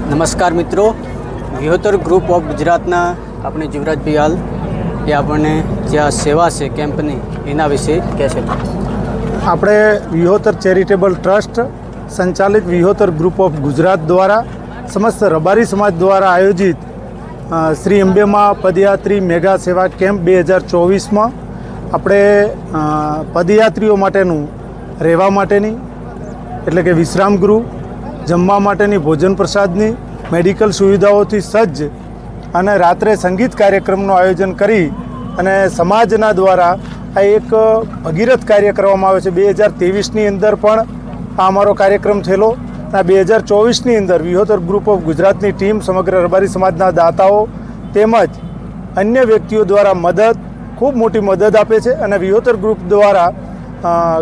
નમસ્કાર મિત્રો, Vihotar group of ગુજરાતના આપણે જીવરાજભાઈ હાલ એ આપણને જે આ સેવા છે કેમ્પની એના વિશે કહેશે. આપણે વિહોતર ચેરિટેબલ ટ્રસ્ટ સંચાલિત વિહોતર ગ્રુપ ઓફ ગુજરાત દ્વારા સમસ્ત રબારી સમાજ દ્વારા આયોજિત શ્રી અંબેમાં પદયાત્રી મેગા સેવા કેમ્પ 2024માં આપણે પદયાત્રીઓ માટેનું રહેવા માટેની એટલે કે વિશ્રામ ગૃહ, જમવા માટેની ભોજન પ્રસાદની, મેડિકલ સુવિધાઓથી સજ્જ અને રાત્રે સંગીત કાર્યક્રમનું આયોજન કરી અને સમાજના દ્વારા આ એક ભગીરથ કાર્ય કરવામાં આવે છે. 2023ની અંદર પણ આ અમારો કાર્યક્રમ થયેલો. આ 2024ની અંદર વિહોતર ગ્રુપ ઓફ ગુજરાતની ટીમ સમગ્ર રબારી સમાજના દાતાઓ તેમજ અન્ય વ્યક્તિઓ દ્વારા મદદ, ખૂબ મોટી મદદ આપે છે અને વિહોતર ગ્રુપ દ્વારા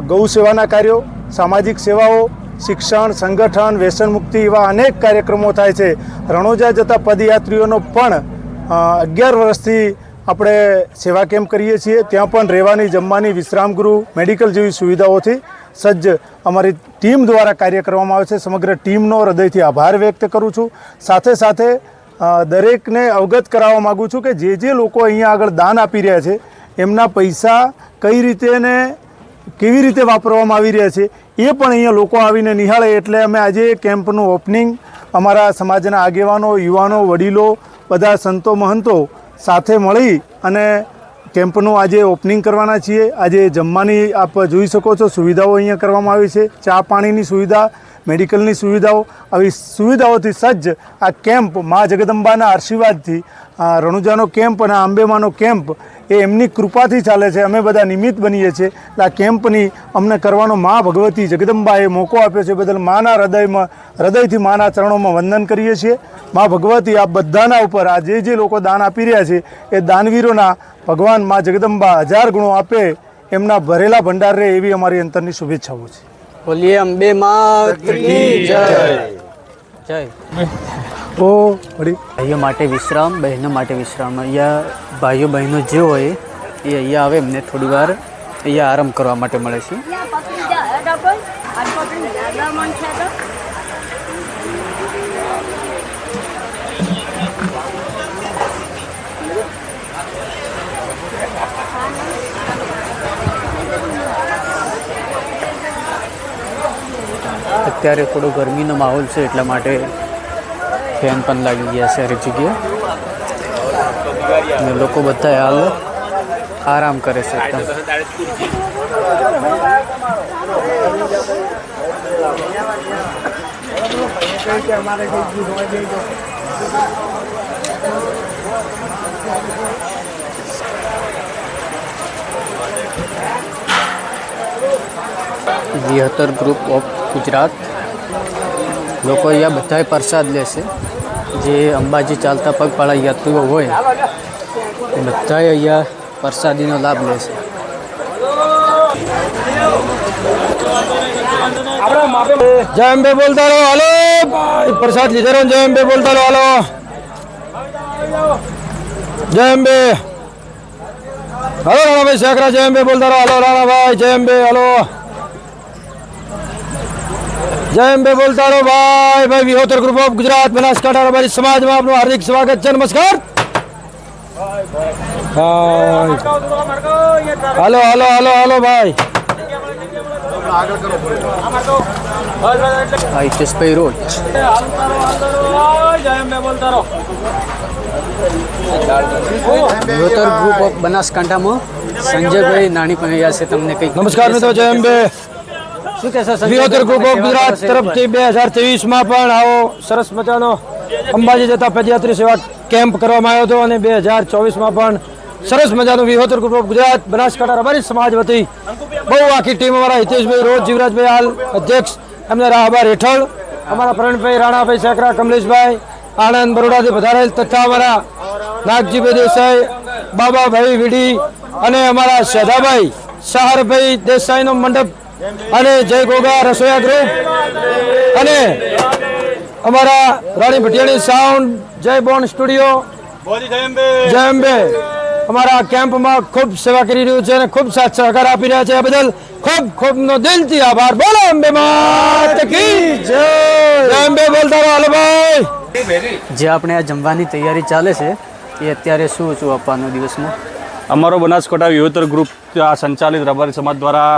ગૌ સેવાના કાર્યો, સામાજિક સેવાઓ, શિક્ષણ, સંગઠન, વ્યસન મુક્તિ એવા અનેક કાર્યક્રમો થાય છે. રણોજા જતા પદયાત્રીઓનો પણ 11 વર્ષથી આપણે સેવા કેમ્પ કરીએ છીએ. ત્યાં પણ રહેવાની, જમવાની, વિશ્રામ ગૃહ, મેડિકલ જેવી સુવિધાઓથી સજ્જ અમારી ટીમ દ્વારા કાર્ય કરવામાં આવે છે. સમગ્ર ટીમનો હૃદયથી આભાર વ્યક્ત કરું છું. સાથે સાથે દરેકને અવગત કરાવવા માગું છું કે જે લોકો અહીંયા આગળ દાન આપી રહ્યા છે એમના પૈસા કઈ રીતે ને કેવી રીતે વાપરવામાં આવી રહ્યા છે એ પણ અહીંયા લોકો આવીને નિહાળે. એટલે અમે આજે કેમ્પનું ઓપનિંગ અમારા સમાજના આગેવાનો, યુવાનો, વડીલો, બધા સંતો મહંતો સાથે મળી અને કેમ્પનું આજે ઓપનિંગ કરવાના છીએ. આજે જમવાની આપ જોઈ શકો છો સુવિધાઓ અહીંયા કરવામાં આવી છે. ચા પાણીની સુવિધા, મેડિકલની સુવિધાઓ, આવી સુવિધાઓથી સજ્જ આ કેમ્પ મા જગદંબાના આશીર્વાદથી રણુજાનો કેમ્પ અને અંબેમાનો કેમ્પ એ એમની કૃપાથી ચાલે છે. અમે બધા નિમિત્ત બનીએ છીએ. આ કેમ્પની અમને કરવાનો મા ભગવતી જગદંબાએ મોકો આપ્યો છે બદલ માના હૃદયથી માના ચરણોમાં વંદન કરીએ છીએ. મા ભગવતી આ બધાના ઉપર આ જે લોકો દાન આપી રહ્યા છે એ દાનવીરોના ભગવાન મા જગદંબા 1000 ગુણો આપે, એમના ભરેલા ભંડાર રહે એવી અમારી અંતરની શુભેચ્છાઓ છે. બોલીએ અંબે માત કી જય. જય. ભાઈઓ માટે વિશ્રામ, બહેનો માટે વિશ્રામ. અહીંયા ભાઈઓ બહેનો જે હોય એ અહીંયા આવે, એમને થોડી વાર અહીંયા આરામ કરવા માટે મળે છે. અત્યારે થોડો ગરમીનો માહોલ છે એટલા માટે ફેન પણ લાગી ગયા છે હરેક જગ્યાએ અને લોકો બધા હાલ આરામ કરે છે એકદમ. વિહોતર ગ્રુપ ઓફ ગુજરાત લોકો અહીંયા બધાય પ્રસાદ લેશે. જે અંબાજી ચાલતા પગપાળા યાત્રીઓ હોય એ બધાય અહીંયા પ્રસાદીનો લાભ લેશે. જય અંબે બોલતા રહો, હાલો પ્રસાદ લીધે રહો. જય અંબે બોલતા રહો, હાલો જય અંબે. હાલો રાણાભાઈ શેખરા, જય અંબે બોલતા રહો, હાલો રાણાભાઈ જય અંબે, હાલો જય અંબે બોલતા રહો ભાઈ. ભાઈ વિહોતર ગ્રુપ ઓફ ગુજરાત બનાસકાંઠા રબારી સમાજમાં આપનું હાર્દિક સ્વાગત છે. નમસ્કાર. હાલો હાલો હાલો હાલો ભાઈ. હિતેશભાઈ રોજ. વિહોતર ગ્રુપ ઓફ બનાસકાંઠામાં સંજયભાઈ નાની પણ અહીંયા છે. તમને કંઈક નમસ્કાર મિત્રો, જય અંબે. શું કહેશો? વિહોતર ગ્રુપ ઓફ ગુજરાત તરફથી 2023માં પણ આવો સરસ મજાનો અંબાજી જતા પદયાત્રી સેવા કેમ્પ કરવામાં આવ્યો હતો અને 2024માં પણ સરસ મજાનું વિહોતર ગ્રુપ ઓફ ગુજરાત બનાસકાંઠા રબારી સમાજ વતી બહુ આખી ટીમ અમારા હિતેશભાઈ રોજ, જીવરાજભાઈ હાલ અધ્યક્ષ, એમને રાહબાર હેઠળ અમારા પ્રવીણભાઈ, રાણાભાઈ શેખરા, કમલેશભાઈ આણંદ બરોડાથી વધારેલ તથા અમારા નાગજીભાઈ દેસાઈ, બાબાભાઈ વીડી અને અમારા શેધાભાઈ સહારભાઈ દેસાઈનો મંડપ અને જય ગોગા રસોયા ગ્રુપ અને અમારા રાણી ભટિયાણી સાઉન્ડ, જય બોન સ્ટુડિયો, જય અંબે અમારા કેમ્પમાં ખૂબ સેવા કરી રહ્યું છે અને ખૂબ સાથ સહકાર આપી રહ્યા છે. આ બદલ ખૂબ ખૂબનો દિલથી આભાર. બોલો અંબે માત કી જય. જય અંબે બોલતા રહો હાલો. જે આપણે આ જમવાની તૈયારી ચાલે છે એ અત્યારે શું આપવાનું દિવસમાં? અમારો બનાસકાંઠા વિહોતર ગ્રુપ આ સંચાલિત રબારી સમાજ દ્વારા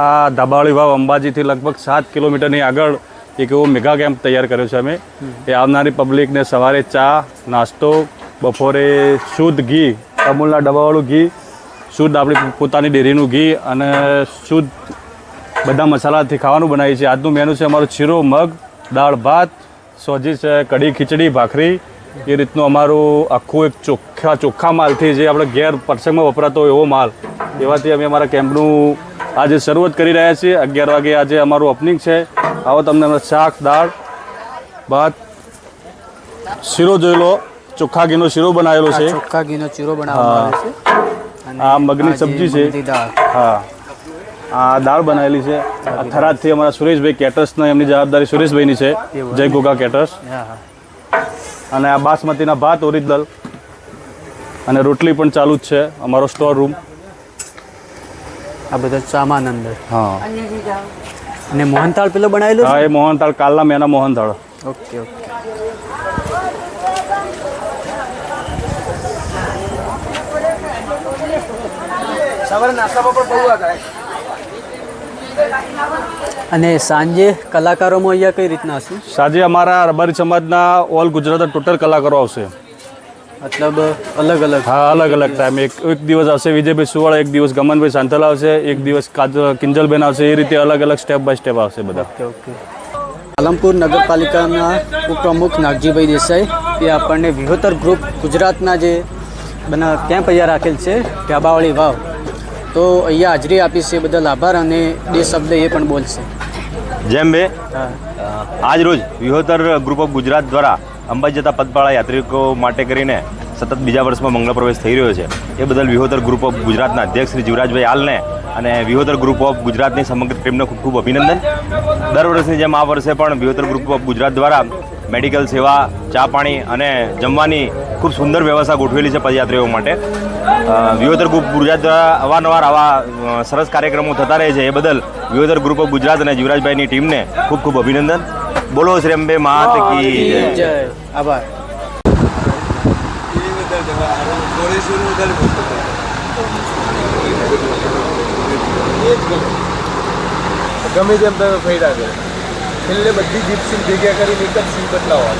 આ ધાબાવાળી વાવ અંબાજીથી લગભગ 7 કિલોમીટરની આગળ એક એવો મેગા કેમ્પ તૈયાર કર્યો છે અમે. એ આવનારી પબ્લિકને સવારે ચા નાસ્તો, બપોરે શુદ્ધ ઘી, અમૂલના ડબ્બાવાળું ઘી, શુદ્ધ આપણી પોતાની ડેરીનું ઘી અને શુદ્ધ બધા મસાલાથી ખાવાનું બનાવીએ છીએ. આજનું મેનુ છે અમારું શીરો, મગ, દાળ ભાત, સોજી છે, કઢી, ખીચડી, ભાખરી. એ રીતનું અમારું આખું એક ચોખ્ખા માલથી જે આપણે ઘેર પ્રસંગમાં વપરાતો હોય એવો માલ, એવાથી અમે અમારા કેમ્પનું આજે શરૂઆત કરી રહ્યા છીએ. 11 વાગે આજે અમારું ઓપનિંગ છે. આવો તમને અમે શાક, દાળ, ભાત, શીરો જોઈ લો. ચોખ્ખા ઘીનો શીરો બનાવેલો છે. ચોખ્ખા ઘીનો ચીરો બનાવવામાં આવે છે. અને આ મગની જે સબ્જી છે. મગની દાળ. હા, આ દાળ બનાવેલી છે. આ થરાદથી અમારા સુરેશભાઈ કેટર્સના એમની જવાબદારી સુરેશભાઈની છે, જય ગોગા કેટર્સ. હા હા. અને આ બાસમતીના ભાત ઓરિજિનલ અને રોટલી પણ ચાલુ જ છે. અમારો સ્ટોર રૂમ. આ બધા સામાન અંદર. હા અને મોહનથાળ પેલો બનાવેલો હા, છે? એ મોહનથાળ કાલના મેના મોહનથાળ. Okay okay. સવારે નાસ્તામાં પણ બહુ થાય. અને સાંજે કલાકારોમાં અહીંયા કઈ રીતના હશે? સાંજે અમારા રબારી સમાજના ઓલ ગુજરાતના ટોટલ કલાકારો આવશે. મતલબ અલગ અલગ? હા, અલગ અલગ ટાઈમ. એક દિવસ આવશે વિજયભાઈ સુવાળા, એક દિવસ ગમનભાઈ સાંથલ આવશે, એક દિવસ કિંજલબેન આવશે. એ રીતે અલગ અલગ સ્ટેપ બાય સ્ટેપ આવશે બધા. Okay okay. પાલનપુર નગરપાલિકાના ઉપપ્રમુખ નાગજીભાઈ દેસાઈ એ આપણને વિહોતર ગ્રુપ ગુજરાતના જે કેમ્પ અહીંયા રાખેલ છે ઢાબાવાળી વાવ, તો અહીંયા હાજરી આપી છે બદલ આભાર અને બે શબ્દ એ પણ બોલશે. જેમ બે હા. આજ રોજ વિહોતર ગ્રુપ ઓફ ગુજરાત દ્વારા અંબાજી જતા પગપાળા યાત્રિકો માટે કરીને સતત બીજા વર્ષમાં મંગળ પ્રવેશ થઈ રહ્યો છે. એ બદલ વિહોતર ગ્રુપ ઓફ ગુજરાતના અધ્યક્ષ શ્રી જીવરાજભાઈ આલને અને વિહોતર ગ્રુપ ઓફ ગુજરાતની સમગ્ર ટીમને ખૂબ ખૂબ અભિનંદન. દર વર્ષની જેમ આ વર્ષે પણ વિહોતર ગ્રુપ ઓફ ગુજરાત દ્વારા મેડિકલ સેવા, ચા પાણી અને જમવાની ખૂબ સુંદર વ્યવસ્થા ગોઠવેલી છે પદયાત્રીઓ માટે. વિહોતર ગ્રુપ ગુજરાત દ્વારા અવારનવાર આવા સરસ કાર્યક્રમો થતા રહે છે. એ બદલ વિહોતર ગ્રુપ ઓફ ગુજરાત અને જીવરાજભાઈની ટીમને ખૂબ ખૂબ અભિનંદન. બોલો શ્રી અંબે માત કી જય. જય. આભાર. ગમે તેમ તમે ફેરા કરે છેલ્લે બધી જીપ્સી ભેગા કરીને એક જ સીન બદલાવવા.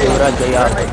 યુવરાજ ભાઈ